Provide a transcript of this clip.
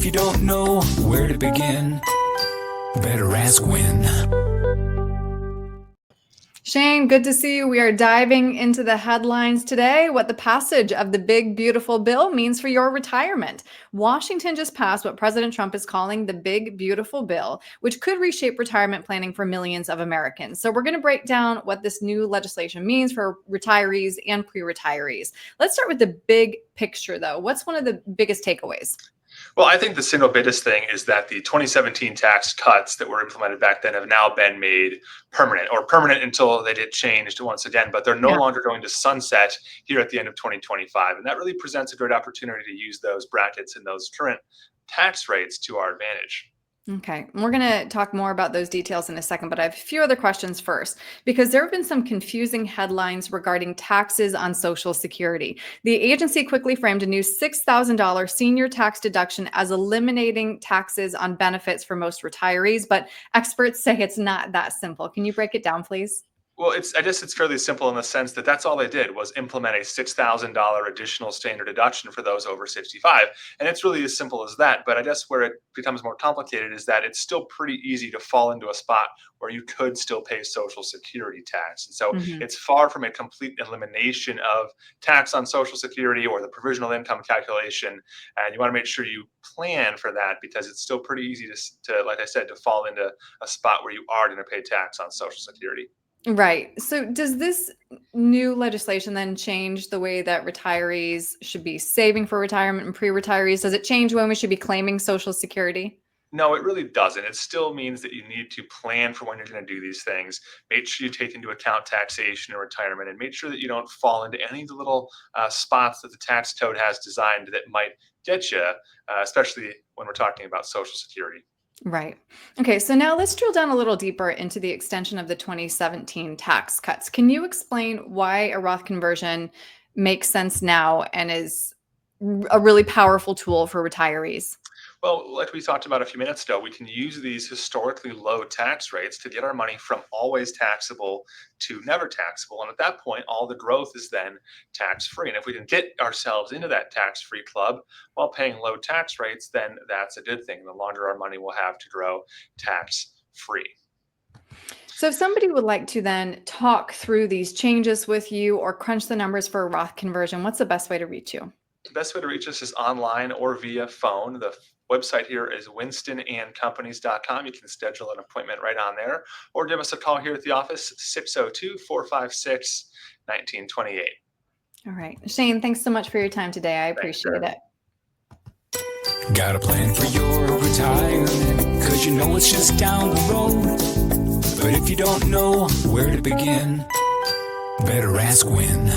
you don't know where to begin, better ask Win. Shane, good to see you. We are diving into the headlines today, what the passage of the big, beautiful bill means for your retirement. Washington just passed what President Trump is calling the big, beautiful bill, which could reshape retirement planning for millions of Americans. So we're going to break down what this new legislation means for retirees and pre-retirees. Let's start with the big picture, though. What's one of the biggest takeaways? Well, I think the single biggest thing is that the 2017 tax cuts that were implemented back then have now been made permanent, or permanent until they get changed once again, but they're no longer going to sunset here at the end of 2025. And that really presents a great opportunity to use those brackets and those current tax rates to our advantage. Okay, we're going to talk more about those details in a second, but I have a few other questions first, because there have been some confusing headlines regarding taxes on Social Security. The agency quickly framed a new $6,000 senior tax deduction as eliminating taxes on benefits for most retirees, but experts say it's not that simple. Can you break it down, please? Well, I guess it's fairly simple in the sense that that's all they did was implement a $6,000 additional standard deduction for those over 65. And it's really as simple as that. But I guess where it becomes more complicated is that it's still pretty easy to fall into a spot where you could still pay Social Security tax. And so it's far from a complete elimination of tax on Social Security or the provisional income calculation. And you want to make sure you plan for that, because it's still pretty easy to like I said, to fall into a spot where you are going to pay tax on Social Security. Right. So does this new legislation then change the way that retirees should be saving for retirement and pre-retirees? Does it change when we should be claiming Social Security? No, it really doesn't. It still means that you need to plan for when you're going to do these things. Make sure you take into account taxation and retirement, and make sure that you don't fall into any of the little spots that the tax code has designed that might get you, especially when we're talking about Social Security. Right. Okay, so now let's drill down a little deeper into the extension of the 2017 tax cuts. Can you explain why a Roth conversion makes sense now and is a really powerful tool for retirees? Well, like we talked about a few minutes ago, we can use these historically low tax rates to get our money from always taxable to never taxable. And at that point, all the growth is then tax-free. And if we can get ourselves into that tax-free club while paying low tax rates, then that's a good thing. The longer our money will have to grow tax-free. So if somebody would like to then talk through these changes with you or crunch the numbers for a Roth conversion, what's the best way to reach you? The best way to reach us is online or via phone. The website here is winstonandcompanies.com. You can schedule an appointment right on there, or give us a call here at the office, 602-456-1928. All right. Shane, thanks so much for your time today. I appreciate it. Got a plan for your retirement, 'cause you know it's just down the road. But if you don't know where to begin, better ask Win.